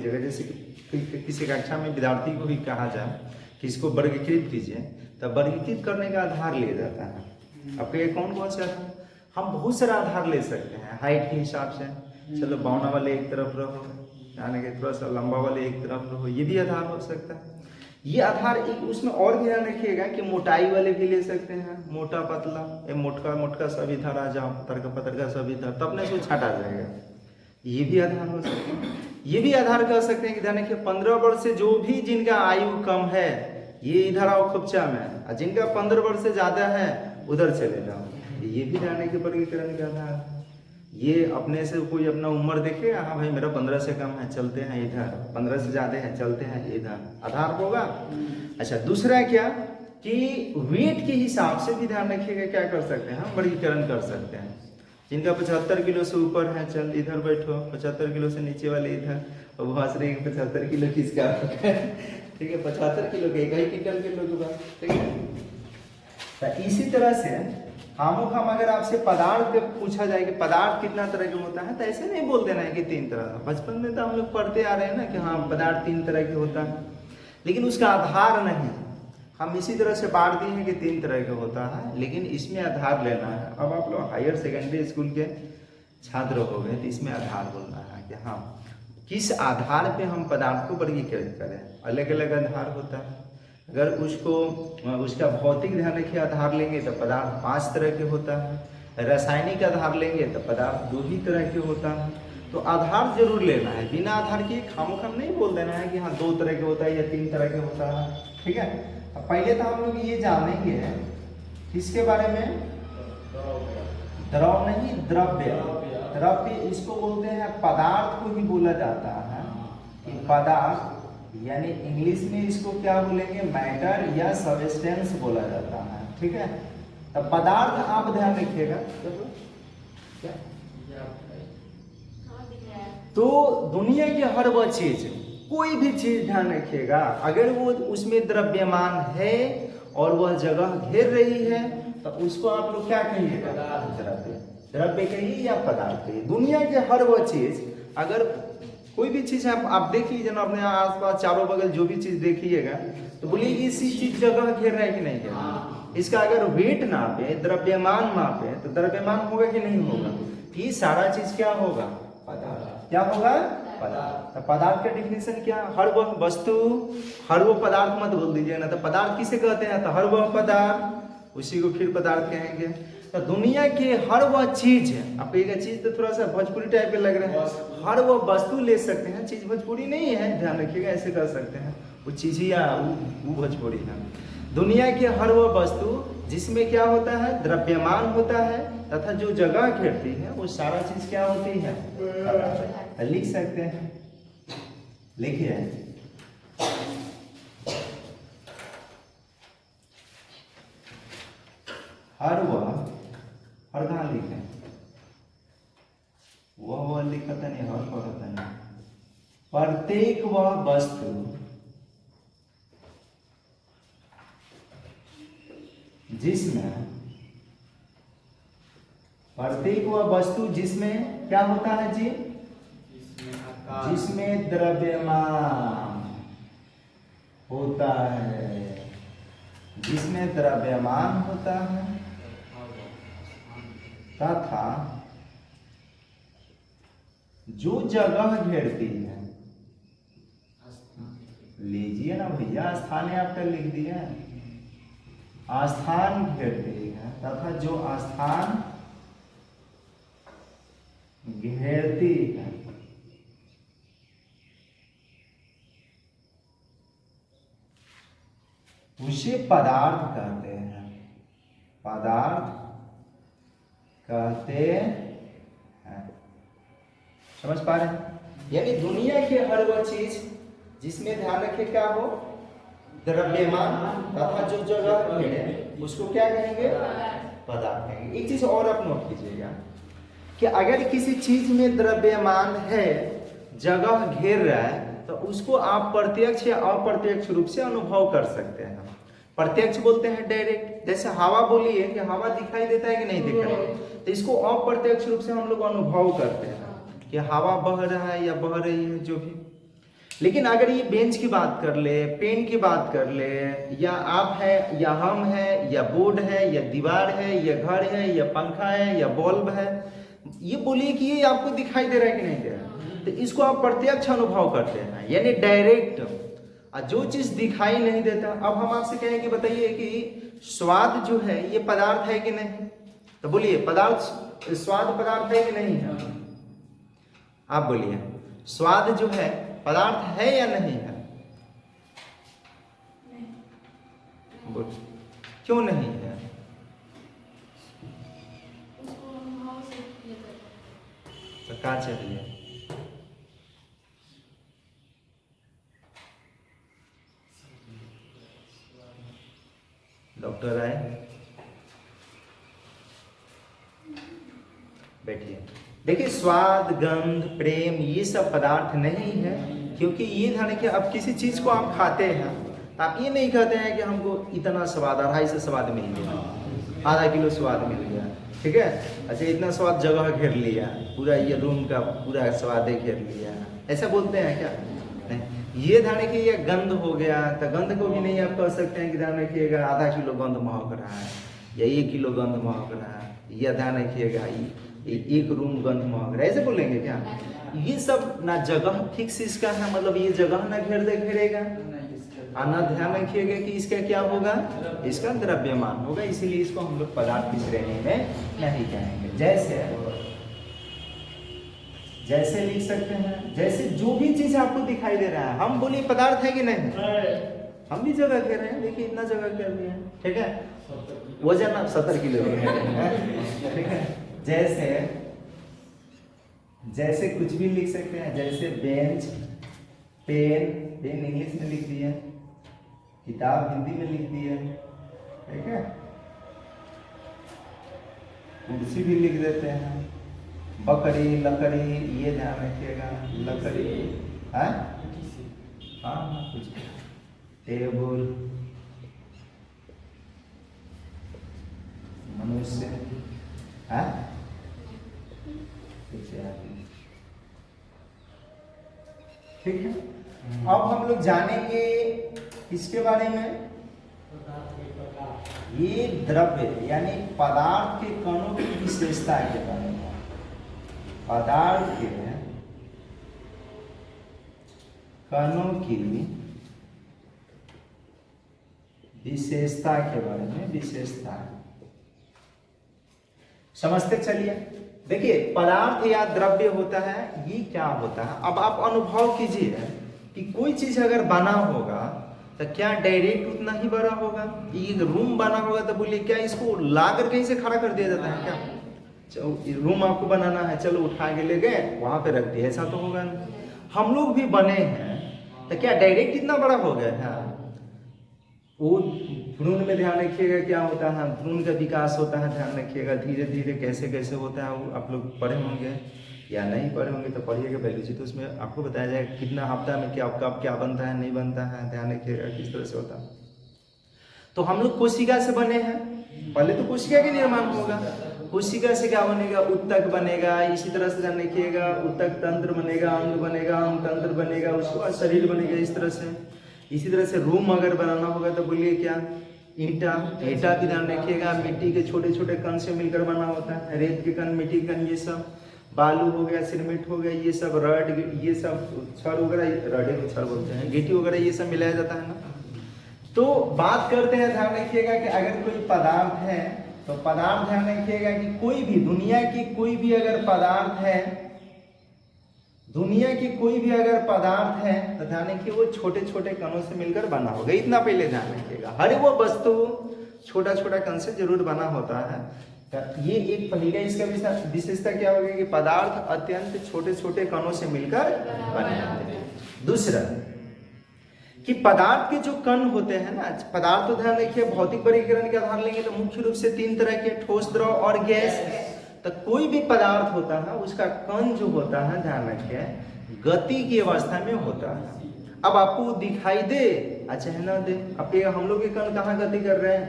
लीजिएगा, जैसे कि किसी कक्षा में विद्यार्थी को भी कहा जाए कि इसको वर्गीकृत कीजिए, तब वर्गीकृत करने का आधार लिया जाता है। आपके कौन कौन से आधार? हम बहुत सारा आधार ले सकते हैं हाइट के हिसाब से। चलो बौना वाले एक तरफ रहो, यानी कि थोड़ा सा लंबा वाले एक तरफ रहो, ये भी आधार हो सकता है। ये आधार एक उसमें और भी ध्यान रखिएगा कि मोटाई वाले भी ले सकते हैं, मोटा पतला, ये मोटका मोटका सब इधर आ जाओ, पतरका पतरका सब इधर, तब ना कुछ छाटा जाएगा। ये भी आधार हो सकते हैं। ये भी आधार कर सकते हैं कि ध्यान रखिए 15 वर्ष से जो भी जिनका आयु कम है ये इधर आओ खुपचा में, और जिनका 15 वर्ष से ज्यादा है उधर चले जाओ। ये भी ध्यान रखिए वर्गीकरण का आधार। ये अपने से कोई अपना उम्र देखे, हाँ भाई मेरा 15 से कम है चलते हैं इधर, 15 से ज्यादा है चलते हैं इधर, आधार होगा। अच्छा, दूसरा क्या कि वेट के हिसाब से भी ध्यान रखिएगा, क्या कर सकते हैं हम वर्गीकरण कर सकते हैं। जिनका 75 किलो से ऊपर है चल इधर बैठो, 75 किलो से नीचे वाले इधर, और वहां से 75 किलो किसका ठीक है, 75 किलो के 1 क्विंटल के लोग होगा, ठीक है। तो इसी तरह से हम अगर आपसे पदार्थ पूछा जाए कि पदार्थ कितना तरह के होता है, तो ऐसे नहीं बोल देना है कि 3 तरह का। बचपन में तो हम लोग पढ़ते आ रहे हैं ना कि हाँ पदार्थ 3 तरह के होता है, लेकिन उसका आधार नहीं। हम इसी तरह से बांट दिए हैं कि 3 तरह का होता है, लेकिन इसमें आधार लेना है। अब आप लोग हायर सेकेंडरी स्कूल के छात्र हो गए, तो इसमें आधार बोलना है कि हाँ किस आधार पे हम पदार्थ को वर्गीकृत करें। अलग अलग आधार होता है। अगर उसका भौतिक ध्यान रखिए आधार लेंगे तो पदार्थ 5 तरह के होता है। रासायनिक आधार लेंगे तो पदार्थ 2 ही तरह के होता है। तो आधार जरूर लेना है, बिना आधार के खामोखाम नहीं बोल देना है कि हाँ 2 तरह के होता है या 3 तरह के होता है, ठीक है। अब पहले तो हम लोग ये जानेंगे किसके बारे में, द्रव नहीं द्रव्य। द्रव्य इसको बोलते हैं, पदार्थ को ही बोला जाता है कि पदार्थ, यानी इंग्लिश में इसको क्या बोलेंगे, मैटर या सबस्टेंस बोला जाता है, ठीक है। तो पदार्थ आप ध्यान रखिएगा। तो दुनिया की हर वह चीज, कोई भी चीज ध्यान रखिएगा, अगर वो उसमें द्रव्यमान है और वह जगह घेर रही है तो उसको आप लोग क्या कहिएगा, द्रव्य। द्रव्य कहिए या पदार्थ कहिए। दुनिया के हर वह चीज, अगर कोई भी चीज है आप देख लीजिए ना अपने आसपास चारों बगल जो भी चीज देखिएगा तो बोलिए इसी चीज जगह घेर रहा है कि नहीं घेर रहा है। इसका अगर वेट नापे, द्रव्यमान मापे तो द्रव्यमान होगा कि नहीं होगा। ये सारा चीज क्या होगा, पदार्थ। क्या होगा, पदार्थ। तो पदार्थ का डिफिनेशन क्या, हर वह वस्तु, हर वो पदार्थ मत बोल दीजिए ना, तो पदार्थ किसे कहते हैं, तो हर वह पदार्थ, उसी को फिर पदार्थ कहेंगे। तो दुनिया के हर वह चीज है, आपको एक चीज तो थोड़ा सा भोजपुरी टाइप के लग रहा है, हर वह वस्तु ले सकते हैं, चीज भोजपुरी नहीं है, ध्यान रखिएगा, ऐसे कर सकते हैं, वो चीज ही वो भोजपुरी है। दुनिया के हर वह वस्तु जिसमें क्या होता है, द्रव्यमान होता है, तथा जो जगह घेरती है वो सारा चीज क्या होती है, लिख सकते हैं। लिखिए, हर वह, हर कहाँ लिखे, वह लिखता नहीं, हर पढ़ता नहीं, प्रत्येक वह वस्तु जिसमें, प्रत्येक वह वस्तु जिसमें क्या होता है जी, जिसमें द्रव्यमान होता है, जिसमें द्रव्यमान होता है तथा जो जगह घेरती है, लीजिए ना भैया, स्थान आपका लिख दिया, आस्थान घेरती है, तथा जो आस्थान घेरती है उसे पदार्थ कहते हैं, पदार्थ कहते हैं। समझ पा रहे हैं? यानी दुनिया के हर वह चीज जिसमें ध्यान रखे क्या हो, द्रव्यमान तथा जो जगह घेरे उसको क्या कहेंगे, पदार्थ कहेंगे। एक चीज और आप नोट कीजिएगा कि अगर किसी चीज में द्रव्यमान है, जगह घेर रहा है, तो उसको आप प्रत्यक्ष या अप्रत्यक्ष रूप से अनुभव कर सकते हैं। प्रत्यक्ष बोलते हैं डायरेक्ट, जैसे हवा बोलिए कि हवा दिखाई देता है कि नहीं दिखाई, तो इसको अप्रत्यक्ष रूप से हम लोग अनुभव करते हैं कि हवा बह रहा है या बह रही है, जो भी। लेकिन अगर ये बेंच की बात कर ले, पेन की बात कर ले, या आप है या हम है या बोर्ड है या दीवार है या घर है या पंखा है या बल्ब है, ये बोलिए कि ये आपको दिखाई दे रहा है कि नहीं दे रहा है, तो इसको आप प्रत्यक्ष अनुभव करते हैं, यानी डायरेक्ट। जो चीज दिखाई नहीं देता, अब हम आपसे कहें कि बताइए कि स्वाद जो है ये पदार्थ है कि नहीं, तो बोलिए पदार्थ, स्वाद पदार्थ है कि नहीं है? आप बोलिए स्वाद जो है पदार्थ है या नहीं है? बोल, क्यों नहीं है? तो क्या चाहिए? डॉक्टर आए, बैठिए। देखिए स्वाद, गंध, प्रेम ये सब पदार्थ नहीं है, क्योंकि ये ध्यान रखिए, अब किसी चीज को आप खाते हैं तो आप ये नहीं कहते हैं कि हमको इतना स्वाद, 250 स्वाद मिल गया, आधा किलो स्वाद मिल गया, ठीक है, अच्छा इतना स्वाद जगह घेर लिया, पूरा ये रूम का पूरा स्वाद घेर लिया, ऐसा बोलते हैं क्या? नहीं। ये ध्यान रखिए, ये गंध हो गया, तो गंध को भी नहीं आप कह सकते हैं कि ध्यान रखिएगा आधा किलो गंध महक रहा है या 1 किलो गंध महक रहा है, या ध्यान रखिएगा एक रूम गंध महक रहा है, ऐसे बोलेंगे क्या? ये सब ना जगह फिक्स इसका है, मतलब ये जगह ना घेरेगा, और ना ध्यान रखिएगा कि इसका क्या होगा, इसका द्रव्यमान होगा, इसीलिए इसको हम लोग पदार्थ की श्रेणी में नहीं कहेंगे। जैसे लिख सकते हैं, जैसे जो भी चीज आपको दिखाई दे रहा है, हम बोलिए पदार्थ है कि नहीं? हम भी जगह कह रहे हैं, देखिए इतना जगह कह रहे हैं, ठीक है, वजन 70 किलो है, ठीक है। जैसे कुछ भी लिख सकते हैं, जैसे बेंच, पेन इंग्लिश में लिख दिया, किताब हिंदी में लिख दिया, ठीक है, कुर्सी भी लिख देते हैं, बकरी, लकड़ी, ये ध्यान रखिएगा, लकड़ी, हाँ कुछ, टेबल, मनुष्य, हाँ ठीक है। अब हम लोग जानेंगे इसके बारे में, ये द्रव्य यानी पदार्थ के कणों की विशेषता के बारे में, पदार्थ के कणों की विशेषता के बारे में, विशेषता समझते चलिए। देखिए पदार्थ या द्रव्य होता है, ये क्या होता है, अब आप अनुभव कीजिए कि कोई चीज अगर बना होगा तो क्या डायरेक्ट उतना ही बड़ा होगा? एक रूम बना होगा तो बोलिए क्या इसको ला कर कहीं से खड़ा कर दिया जाता है क्या? रूम आपको बनाना है, चलो उठा के ले गए वहां पे रख दिया, ऐसा तो होगा नहीं। हम लोग भी बने हैं तो क्या डायरेक्ट इतना बड़ा हो गया है? वो भ्रूण में ध्यान रखिएगा क्या होता है, भ्रूण का विकास होता है, ध्यान रखिएगा धीरे धीरे कैसे कैसे होता है, वो आप लोग पढ़े होंगे या नहीं पढ़े होंगे तो पढ़िएगा बायोलॉजी, तो उसमें आपको बताया जाएगा कितना हफ्ता में क्या कब क्या बनता है, नहीं बनता है, ध्यान रखिएगा किस तरह से होता है। तो हम लोग कोशिका से बने हैं, पहले तो कोशिका के निर्माण होगा, कोशिका से क्या बनेगा, उत्तक बनेगा, इसी तरह से ध्यान रखिएगा, उत्तक तंत्र बनेगा, अंग बनेगा, अंग तंत्र बनेगा, उसके बाद शरीर बनेगा, इस तरह से। इसी तरह से रूम अगर बनाना होगा तो बोलिए क्या, ईंटा भी ध्यान रखिएगा, मिट्टी के छोटे छोटे कण से मिलकर बना होता है, रेत के कण, मिट्टी के कण, ये सब, बालू हो गया, सिरमिट हो गया, ये सब, रड, ये सब, छड़ वगैरह, रडे को छड़ बोलते हैं, गिट्टी वगैरह, ये सब मिलाया जाता है ना। तो बात करते हैं, ध्यान रखिएगा कि अगर कोई पदार्थ है तो पदार्थ, ध्यान रखिएगा कि कोई भी दुनिया की कोई भी अगर पदार्थ है, दुनिया की कोई भी अगर पदार्थ है तो ध्यान रखिए वो छोटे छोटे कणों से मिलकर बना होगा, इतना पहले ध्यान रखिएगा। हर वो वस्तु छोटा छोटा कण से जरूर बना होता है, तो ये एक पहले इसका विशेषता क्या होगी कि पदार्थ अत्यंत छोटे छोटे कणों से मिलकर बने होते हैं। दूसरा कि पदार्थ के जो कण होते हैं ना, पदार्थ तो ध्यान रखिए भौतिक वर्गीकरण के आधार लेंगे तो मुख्य रूप से 3 तरह के, ठोस, द्रव और गैस। तो कोई भी पदार्थ होता है उसका कण जो होता है, ध्यान रखिए गति की अवस्था में होता है। अब आपको दिखाई दे अच्छा है ना दे, अब हम लोग के कण कहाँ गति कर रहे हैं,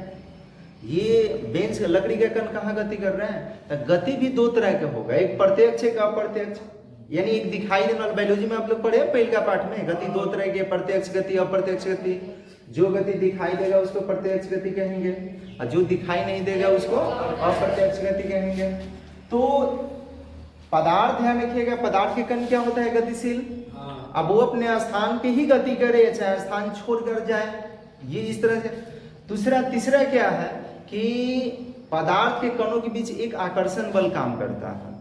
ये बेंच लकड़ी के कण कहाँ गति कर रहे हैं, तो गति भी 2 तरह के होगा, एक प्रत्यक्ष एक अप्रत्यक्ष। यानी एक दिखाई देने वाला, बायोलॉजी में आप लोग पढ़े पहले का पाठ में, गति दो तरह की, प्रत्यक्ष गति, अप्रत्यक्ष गति। जो गति दिखाई देगा उसको प्रत्यक्ष गति कहेंगे, और जो दिखाई नहीं देगा उसको अप्रत्यक्ष गति कहेंगे। तो पदार्थ ध्यान रखिएगा, पदार्थ के कण क्या होता है? गतिशील। अब वो अपने स्थान पे ही गति करे, चाहे स्थान छोड़कर जाए, ये इस तरह से। तीसरा क्या है कि पदार्थ के कणों के बीच एक आकर्षण बल काम करता है।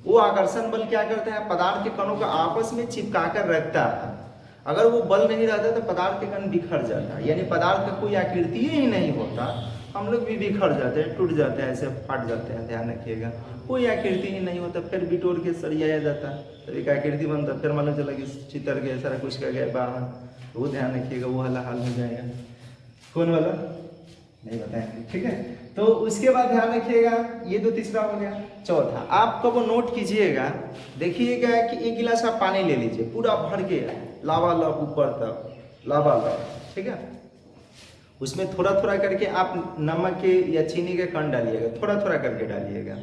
वो आकर्षण बल क्या करता है? पदार्थ के कणों को आपस में चिपका कर रखता है। अगर वो बल नहीं रहता तो पदार्थ के कण बिखर जाता है, यानी पदार्थ का कोई आकृति ही नहीं होता। हम लोग भी बिखर जाते हैं, टूट जाते हैं, ऐसे फट जाते हैं, ध्यान रखिएगा। कोई आकृति ही नहीं होता, फिर बिटोर के सरियाया जाता है, तो एक आकृति बनता, फिर मालूम चला कि चितर गया, सारा कुछ का गया बाहर। वो ध्यान रखिएगा, वो वाला हाल हो जाएगा। कौन वाला नहीं बताएंगे, ठीक है। तो उसके बाद ध्यान रखिएगा, ये तो तीसरा हो गया। चौथा आपको वो नोट कीजिएगा, देखिएगा कि एक गिलास आप पानी ले लीजिए, पूरा भर के लावालब ऊपर तक लावालब, ठीक है। उसमें थोड़ा थोड़ा करके आप नमक के या चीनी के कण डालिएगा, थोड़ा थोड़ा करके डालिएगा।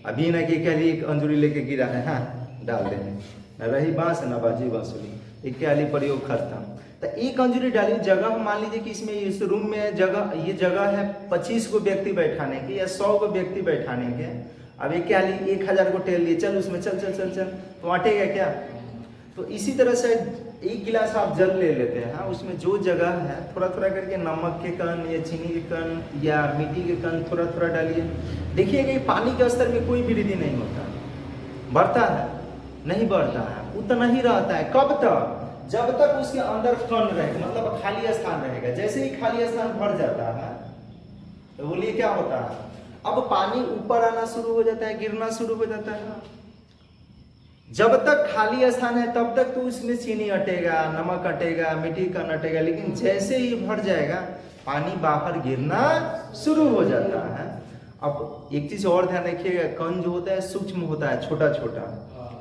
अभी ना कि कह एक अंजूरी लेके गिरा है, हाँ डाल देंगे, न रही बांस न बाजी बांसुरी, एक क्या प्रयोग खत्म। तो एक अंजूरी डाली, जगह मान लीजिए कि इसमें इस रूम में जगह, ये जगह है 25 को व्यक्ति बैठाने के या 100 को व्यक्ति बैठाने के। अब एक क्या ली, 1000 को टेल लिए, चल उसमें चल चल चल चल, तो अटेगा क्या? तो इसी तरह से एक गिलास आप जल ले लेते हैं, हाँ, उसमें जो जगह है थोड़ा थोड़ा करके नमक के कण या चीनी के कण या मिट्टी के कण थोड़ा थोड़ा डालिए। देखिएगा कि पानी के स्तर में कोई वृद्धि नहीं होता, बढ़ता है नहीं बढ़ता है, उतना ही रहता है। कब तक? जब तक उसके अंदर कण रहेगा, मतलब खाली स्थान रहेगा। जैसे ही खाली स्थान भर जाता है तो बोलिए क्या होता है? अब पानी ऊपर आना शुरू हो जाता है, गिरना शुरू हो जाता है। जब तक खाली स्थान है तब तक तो उसमें चीनी अटेगा, नमक अटेगा, मिट्टी का अटेगा, लेकिन जैसे ही भर जाएगा पानी बाहर गिरना शुरू हो जाता है। अब एक चीज और ध्यान रखिएगा, कण जो होता है सूक्ष्म होता है, छोटा छोटा।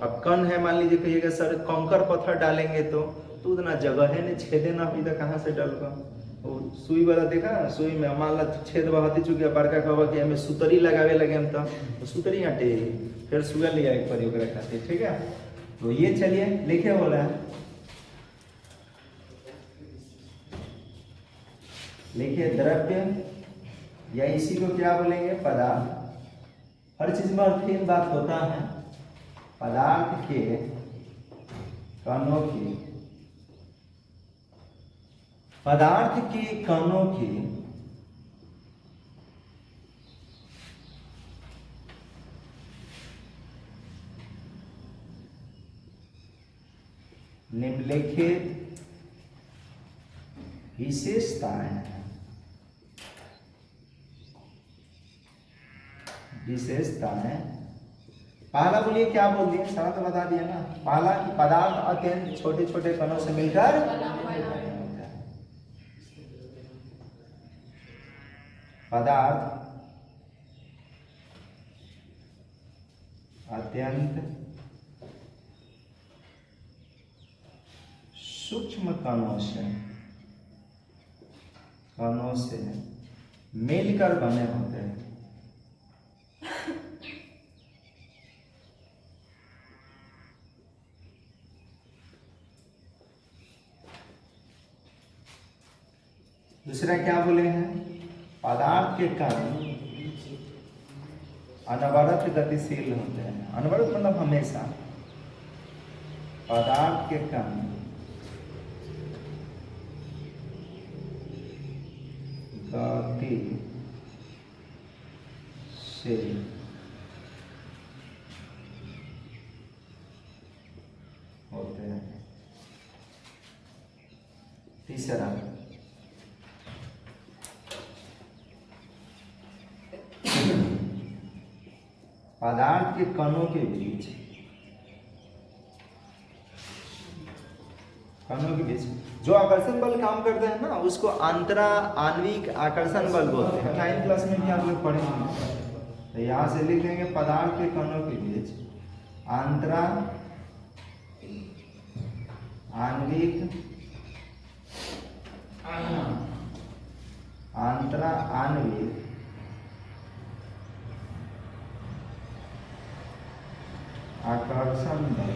अब कण है, मान लीजिए कहिएगा सर कंकर पत्थर डालेंगे तो उतना जगह है नहीं, छेदे ना हुई तो कहाँ से डालूंगा? वो सुई वाला देखा, सुई में मान ला छेद बहती चुकी बड़का कहवा कि हमें सुतरी लगावे लगे हम, तो सुतरी हटे, फिर सुगा लिया एक प्रयोग रखा, ठीक है। तो ये चलिए लिखे हो रहा है, लिखिए द्रव्य या इसी को क्या बोलेंगे? पदार्थ। हर चीज में अर्थहीन बात होता है। पदार्थ के कणों की, पदार्थ के कणों की निम्नलिखित विशेषताएं हैं। विशेषताएं, पहला बोलिए क्या बोल दिए? सारा तो बता दिया ना। पहला कि पदार्थ अत्यंत छोटे छोटे कणों से मिलकर पदार्थ अत्यंत सूक्ष्म कणों से मिलकर बने होते हैं। दूसरा क्या बोले हैं? पदार्थ के कण अनवरत गतिशील होते हैं। अनवरत मतलब हमेशा। पदार्थ के कण गतिशील होते हैं। तीसरा, पदार्थ के कणों के बीच जो आकर्षण बल काम करते हैं ना, उसको अंतरा आणविक आकर्षण बल बोलते हैं। 9th क्लास में भी आप लोग पढ़े हैं। तो यहाँ से लिख देंगे पदार्थ के कणों के बीच अंतरा आणविक आकर्षण आकर्षण बल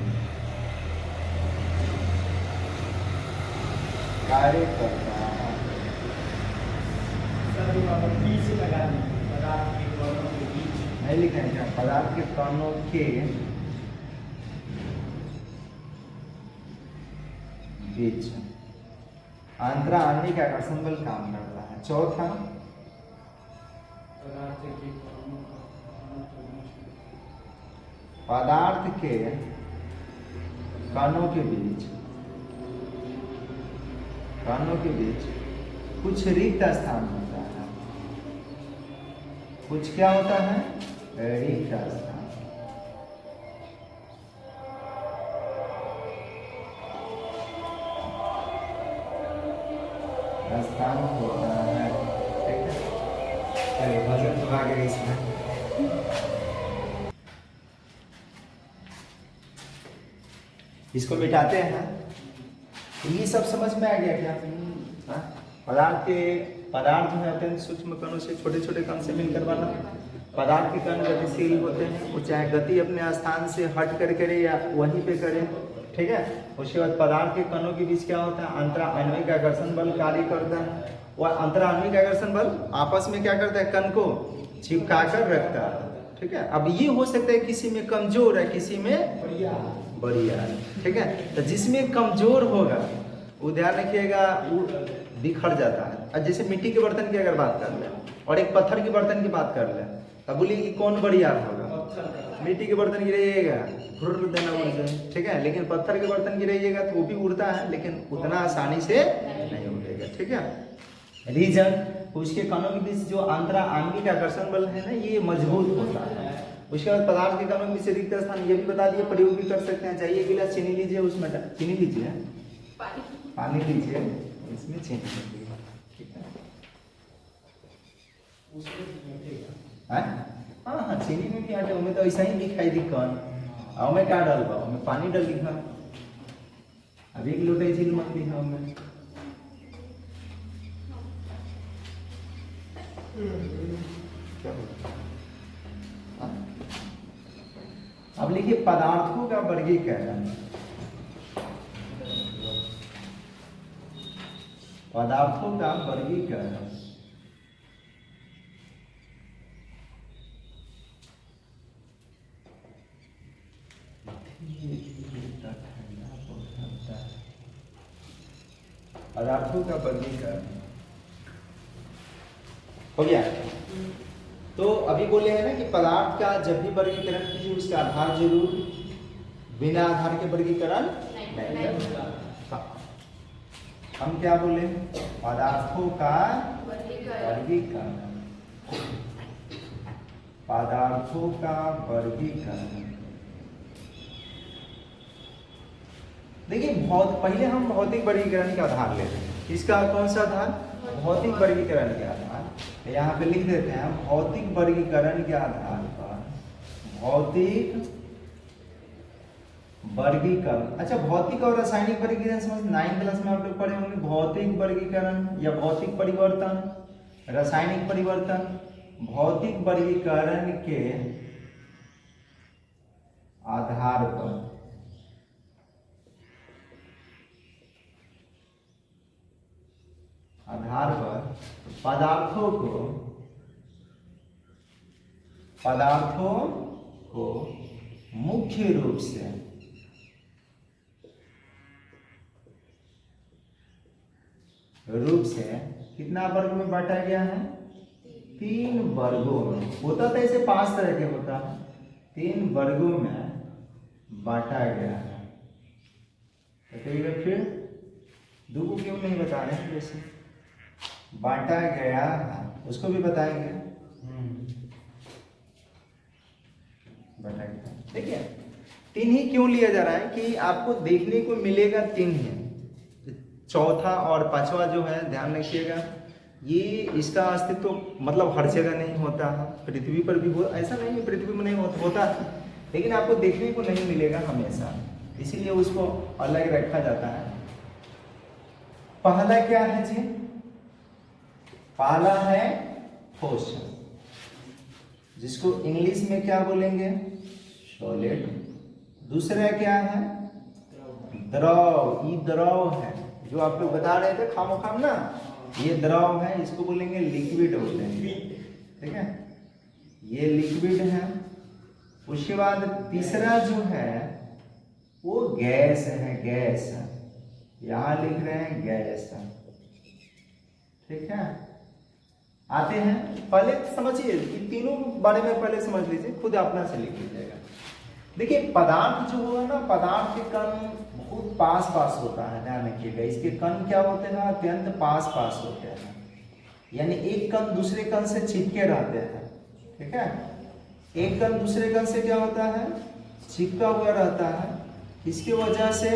कार्य करता है। बीच लगा दी पदार्थ के कणों के बीच। नहीं लिखा है क्या? पदार्थ के कणों के बीच अंतरा आणविक आकर्षण बल काम करता है। चौथा पदार्थ के कणों के बीच कुछ रिक्त स्थान होता है। कुछ क्या होता है? रिक्त स्थान होता है। ठीक है, चलिए वजन तो आ गया इसमें। इसको मिटाते हैं। ये सब समझ में आ गया क्या? पदार्थ जो है अत्यंत सूक्ष्म कणों से छोटे छोटे कण से मिलकर बना। पदार्थ के कण गतिशील होते हैं, वो चाहे गति अपने स्थान से हट कर करे या वहीं पे करे। ठीक है, उसके बाद पदार्थ के कणों के बीच क्या होता है? अंतरा आणविक आकर्षण बल कार्य करता है। वह अंतरा आणविक आकर्षण बल आपस में क्या करता है? कण को चिपका कर रखता है। ठीक है, अब ये हो सकता है किसी में कमजोर है, किसी में बढ़िया है। ठीक है, तो जिसमें कमजोर होगा वो ध्यान रखिएगा, वो बिखर जाता है। और जैसे मिट्टी के बर्तन की अगर बात कर ले और एक पत्थर के बर्तन की बात कर ले, तब बोलिए कि कौन बढ़िया होगा? मिट्टी के बर्तन गिराइएगा फुर्र देना उड़ जाए। ठीक है, लेकिन पत्थर के बर्तन गिराइएगा तो वो भी उड़ता है, लेकिन उतना आसानी से नहीं उड़ेगा। ठीक है, रीजन उसके कणों के बीच जो अंतरा आणविक आकर्षण बल है ना, ये मजबूत होता है। उसके बाद पदार्थ के कणों के बीच रिक्त स्थान, ये भी बता दिए, प्रयोग भी कर सकते हैं। चाहिए गिलास चीनी लीजिए, उसमें चीनी लीजिए, पानी लीजिए, इसमें चीनी लीजिए। ठीक है, हाँ हाँ, चीनी में भी आटे में तो ऐसा ही दिखाई दी कौन और मैं क्या डाल पाऊँ? मैं पानी डाल दिखा, अब एक लोटे झील मत दिखा मैं। अब लिखिए पदार्थों का वर्गीकरण। पदार्थों का वर्गीकरण पदार्थों का वर्गीकरण हो गया। तो अभी बोले हैं ना कि पदार्थ का जब भी वर्गीकरण कीजिए उसका आधार जरूर, बिना आधार के वर्गीकरण नहीं करना। हम क्या बोले? पदार्थों का वर्गीकरण, पदार्थों का वर्गीकरण। देखिए पहले हम भौतिक वर्गीकरण का आधार लेते हैं। इसका कौन सा आधार? भौतिक वर्गीकरण के आधार। यहाँ पे लिख देते हैं भौतिक वर्गीकरण के आधार पर, भौतिक वर्गीकरण। अच्छा, भौतिक और रासायनिक वर्गीकरण समझ 9th क्लास में आप लोग पढ़े होंगे। भौतिक वर्गीकरण या भौतिक परिवर्तन, रासायनिक परिवर्तन। भौतिक वर्गीकरण के आधार पर पदार्थों को मुख्य रूप से कितना वर्ग में बांटा गया है? 3 वर्गों में। होता तो ऐसे 5 तरह के होता है, 3 वर्गों में बांटा गया है। बताइएगा फिर, दो को क्यों नहीं बता रहे हैं? जैसे बांटा गया है उसको भी बताएंगे। देखिए 3 ही क्यों लिया जा रहा है कि आपको देखने को मिलेगा 3 है। चौथा और 5वां जो है ध्यान रखिएगा, ये इसका अस्तित्व तो मतलब हर जगह नहीं होता है। पृथ्वी पर भी ऐसा नहीं है पृथ्वी में नहीं होता, लेकिन आपको देखने को नहीं मिलेगा हमेशा, इसीलिए उसको अलग रखा जाता है। पहला क्या है जी? पहला है ठोस, जिसको इंग्लिश में क्या बोलेंगे? सॉलिड दूसरा क्या है? द्रव। ये द्रव है जो आप लोग बता रहे थे खामोखाम ना, ये द्रव है, इसको बोलेंगे लिक्विड बोलते हैं, ठीक है, ये लिक्विड है। उसके बाद तीसरा जो है वो गैस है, गैस, यहां लिख रहे हैं गैस, ठीक है। आते हैं, पहले समझिए कि तीनों बारे में पहले समझ लीजिए, खुद अपना से लिख लीजिएगा। देखिए पदार्थ जो होगा ना, पदार्थ के कण बहुत पास पास होता है, ध्यान रखिएगा। इसके कण क्या होते हैं? अत्यंत पास पास होते हैं, यानी एक कण दूसरे कण से चिपके रहते हैं, ठीक है। एक कण दूसरे कण से क्या होता है? चिपका हुआ रहता है। इसकी वजह से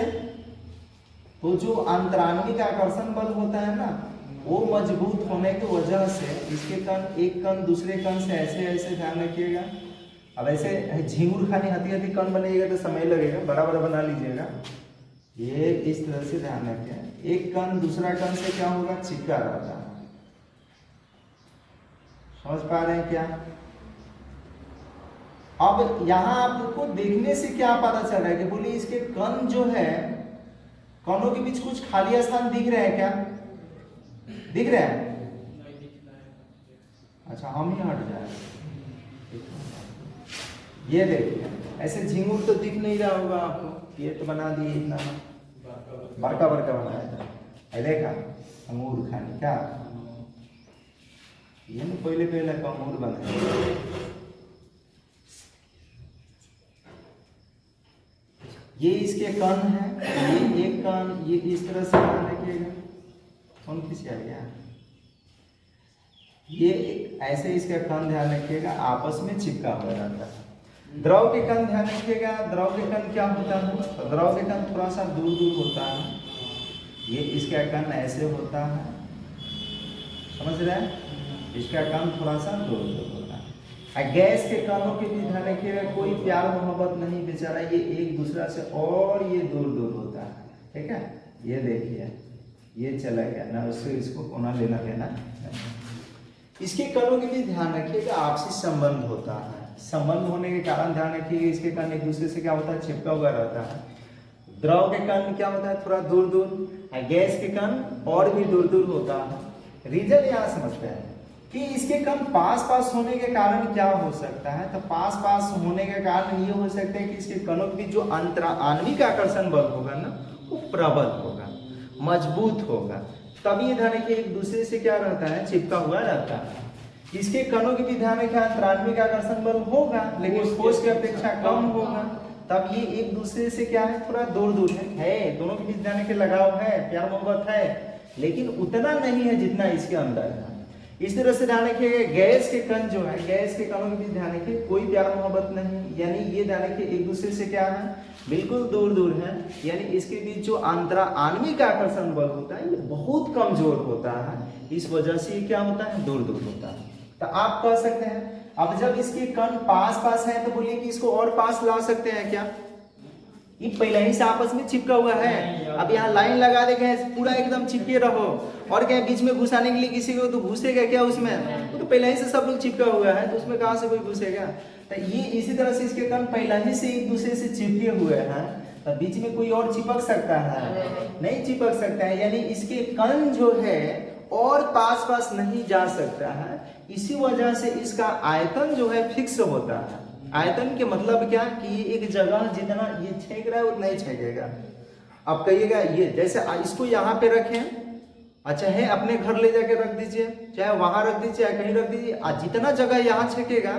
तो जो अंतरान्विक आकर्षण बल होता है ना, वो मजबूत होने की वजह से इसके कण, एक कण दूसरे कण से ऐसे ऐसे, ध्यान रखिएगा। अब ऐसे झिंगुर खानी हती हती कण बनेगा तो समय लगेगा, बड़ा बड़ा बना लीजिएगा। ये इस तरह से ध्यान रखें, एक कण दूसरा कण से क्या होगा? चिपका रहता है। समझ पा रहे हैं क्या? अब यहां आपको देखने से क्या पता चल रहा है कि बोलिए इसके कण जो है, कणों के बीच कुछ खाली स्थान दिख रहे हैं क्या? दिख रहे हैं? अच्छा, हम ही हट जाए। ये देखिए, ऐसे झिंगुर तो दिख नहीं रहा होगा आपको, ये तो बना दिए इतना बड़का बड़का बनाया था। देखा अंगूर खाने क्या, ये ना पहले पहले अंगूर बनाया। ये इसके कण है, ये एक कण, ये इस तरह से ध्यान रखिएगा। कौन किसी आ गया? ये ऐसे इसका कण ध्यान रखिएगा, आपस में चिपका हुआ रहता है। द्रव के कण ध्यान रखिएगा, द्रव के कण क्या होता है? तो द्रव के कण थोड़ा सा दूर दूर होता है, ये इसका कण ऐसे होता है, समझ रहे हैं? इसका कण थोड़ा सा दूर दूर होता है। गैस के कणों के भी ध्यान रखिएगा, कोई प्यार मोहब्बत नहीं बेचारा, ये एक दूसरा से और ये दूर दूर होता है, ठीक है। ये देखिए, ये चला गया ना, उससे इसको कोना लेना देना नहीं। इसके कणों के भी ध्यान रखिएगा, आपसी संबंध होता है। संबंध होने के कारण ध्यान रखिएगा, इसके कण एक दूसरे से क्या होता है? चिपका हुआ रहता है। द्रव के कण क्या होता है? थोड़ा दूर दूर। गैस के कण और भी दूर दूर होता है। रीजन यहाँ समझते हैं कि इसके कण पास पास होने के कारण क्या हो सकता है? तो पास पास होने के कारण ये हो सकता है कि इसके कणों के बीच जो आणविक आकर्षण बल होगा ना, वो प्रबल होगा, मजबूत होगा, तभी ये ध्यान रखिए एक दूसरे से क्या रहता है? चिपका हुआ रहता है। इसके कणों की भी ध्यान रखिए अंतरान्विक आकर्षण बल होगा, लेकिन ठोस की अपेक्षा कम होगा, तब ये एक दूसरे से क्या है? थोड़ा दूर दूर है। दोनों के बीच ध्यान रखिए लगाव है, प्यार मोहब्बत है, लेकिन उतना नहीं है जितना इसके अंदर है। इस तरह से ध्यान रखिएगा, गैस के कण जो है, गैस के कणों के बीच ध्यान रखिए कोई प्यार मोहब्बत नहीं, यानी ये ध्यान रखिए एक दूसरे से क्या है? बिल्कुल दूर दूर है, यानी इसके बीच जो आणविक आकर्षण बल होता है ये बहुत कमजोर होता है। इस वजह से ये क्या होता है? दूर दूर होता है। तो आप कह सकते हैं, अब जब इसके कण पास पास है तो बोलिए कि इसको और पास ला सकते हैं क्या? ये पहले ही से आपस में चिपका हुआ है। अब यहाँ लाइन लगा देंगे, पूरा एकदम चिपके रहो, और क्या बीच में घुसाने के लिए किसी को तो घुसेगा क्या उसमें? वो तो पहले ही से सब लोग चिपका हुआ है, तो उसमें कहाँ से कोई घुसेगा? तो ये इसी तरह से इसके कण पहले ही से एक दूसरे से चिपके हुए हैं, तो बीच में कोई और चिपक सकता है? नहीं चिपक सकता है, यानी इसके कण जो है और पास पास नहीं जा सकता है। इसी वजह से इसका आयतन जो है फिक्स होता है। आयतन के मतलब क्या कि एक जगह जितना ये छेक रहा है उतना ही छेकेगा। अब कहिएगा ये जैसे इसको यहाँ पे रखें, अच्छा है अपने घर ले जाके रख दीजिए, चाहे वहां रख दीजिए, चाहे कहीं रख दीजिए, जितना जगह यहाँ छेकेगा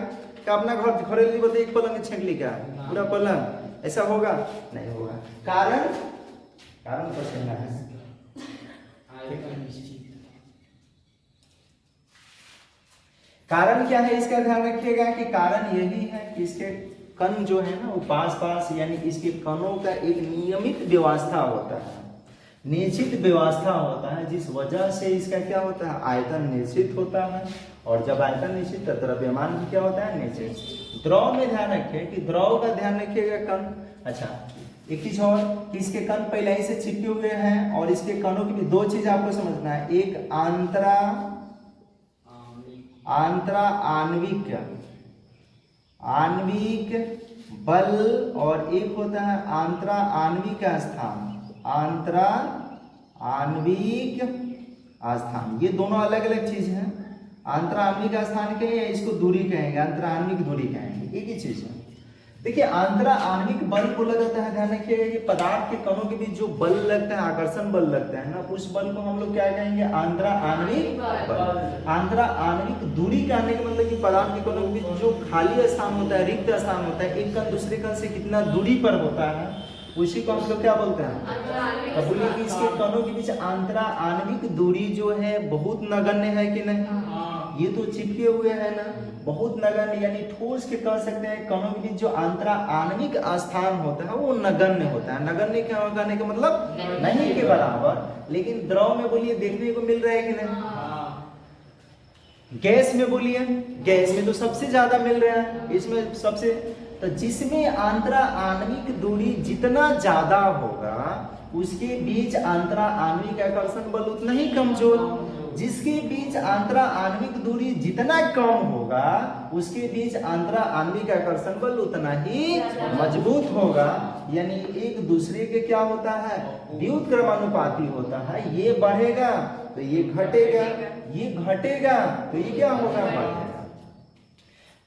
क्या अपना घर घरेलू बताइए एक पलंग छेक ली क्या पूरा पलंग? ऐसा होगा? नहीं होगा। कारण पसीना है। कारण क्या है इसका ध्यान रखिएगा कि कारण यही है कि इसके कण जो है ना वो पास पास, यानी इसके कणों का एक नियमित व्यवस्था होता है, निश्चित व्यवस्था होता है, जिस वजह से इसका क्या होता है? आयतन निश्चित होता है। और जब आयतन निश्चित तो द्रव्यमान भी क्या होता है? निश्चित। द्रव में ध्यान रखिए कि द्रव का ध्यान रखिएगा कण। अच्छा एक चीज और कि इसके कण पहले ही से चिपके हुए हैं, और इसके कणों की भी दो चीज आपको समझना है, एक आणविक बल और एक होता है आंतरा आणविक स्थान। आंतरा आणविक स्थान, ये दोनों अलग अलग चीज है। आंतरा आणविक स्थान कहें या इसको दूरी कहेंगे, आंतरा आणविक दूरी कहेंगे, एक ही चीज है। देखिए आंतरा आणविक बल बोला जाता है, ध्यान रखिएगा कि पदार्थ के कणों के बीच जो बल लगता है, आकर्षण बल लगता है ना, उस बल को हम लोग क्या कहेंगे, आंतरा आणविक बल। आंतरा आणविक दूरी कहने का मतलब कि पदार्थ के कणों के बीच जो खाली स्थान होता है, रिक्त स्थान होता है, एक कण दूसरे कण से कितना दूरी पर होता है, उसी को हम लोग क्या बोलते हैं। तो बोलिए कि इसके कणों के बीच आंतरा आणविक दूरी जो है बहुत नगण्य है कि नहीं, ये तो चिपके हुए है ना, बहुत नगण्य, यानी ठोस के कह सकते हैं कणों के बीच जो आंतरा आणविक स्थान होता है वो नगण्य होता है। नगण्य क्या कहने का मतलब नहीं के बराबर, लेकिन द्रव में बोलिए देखने को मिल रहा है कि नहीं। गैस में बोलिए, गैस में तो सबसे ज्यादा मिल रहा है, इसमें सबसे, तो जिसमें आंतरा आणविक दूरी जितना ज्यादा होगा उसके बीच आंतरा आणविक आकर्षण बल उतना ही कमजोर, जिसके बीच आंतरा आणविक दूरी जितना कम होगा उसके बीच आंतरा आणविक आकर्षण बल उतना ही मजबूत होगा। यानी एक दूसरे के क्या होता है, व्युत्क्रमानुपाती होता है। ये बढ़ेगा तो ये घटेगा, ये घटेगा तो ये क्या होगा, बढ़ेगा।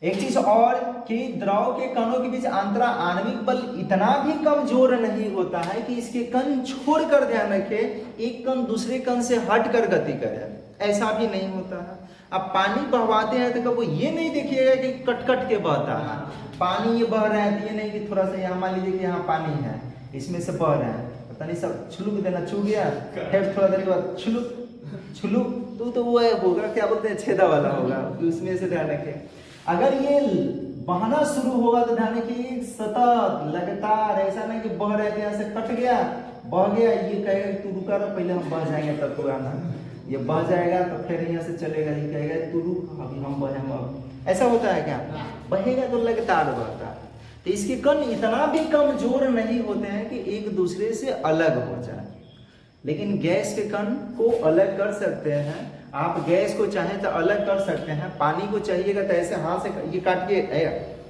एक चीज और कि द्रव के कणों के बीच आंतरा आणविक बल इतना भी कमजोर नहीं होता है कि इसके कण छोड़कर, ध्यान रखे, एक कण दूसरे कण से हटकर गति करे, ऐसा भी नहीं होता है। अब पानी बहवाते हैं तो कब ये नहीं देखिएगा कि कट कट के बहता है, पानी ये बह रहा है तो ये नहीं कि थोड़ा सा यहाँ मान लीजिए कि यहाँ पानी है, इसमें से बह रहा है, पता नहीं सब छुलुक देना, छू गया, फिर थोड़ा देर के बाद छुलुक छुलुक, तो वो होगा क्या बोलते हैं, छेदा वाला होगा, उसमें से ध्यान रखे। अगर ये बहना शुरू होगा तो ध्यान रखिए सतत लगातार, ऐसा नहीं कि बह रहे थे यहाँ से कट गया बह गया, ये कहेगा तू रुका रहा, पहले हम बह जाएंगे तब तू आना, ये बह जाएगा तो फिर यहाँ से चलेगा, ये कहेगा तू रुक अभी हम बहेंगे अब, ऐसा होता है क्या, बहेगा तो लगातार बहता है। तो इसके कण इतना भी कमजोर नहीं होते हैं कि एक दूसरे से अलग हो जाए, लेकिन गैस के कण को अलग कर सकते हैं। आप गैस को चाहें तो अलग कर सकते हैं, पानी को चाहिएगा तो ऐसे हाथ से ये काट के,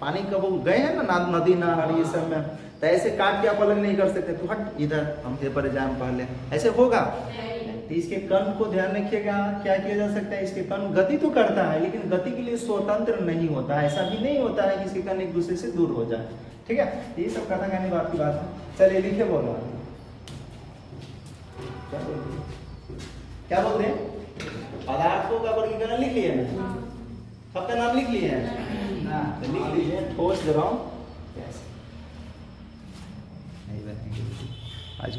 पानी कब गए हैं ना नदी नहर ये सब में, तो ऐसे काट के आप अलग नहीं कर सकते, तो हट इधर हम पर जाए पहले, ऐसे होगा। तो इसके कण को ध्यान रखिएगा, क्या किया जा सकता है, इसके कण गति तो करता है लेकिन गति के लिए स्वतंत्र नहीं होता है, ऐसा भी नहीं होता है कि इसके कण एक दूसरे से दूर हो जाए, ठीक है। ये सब कथा कहने बात की बात है। चलिए लिखे, बोलो क्या बोल रहे हैं, पदार्थों का वर्गीकरण लिख लिए ना, सबका नाम लिख लिए हैं ना, तो लिख लीजिए, ठोस, द्रव, गैस। आज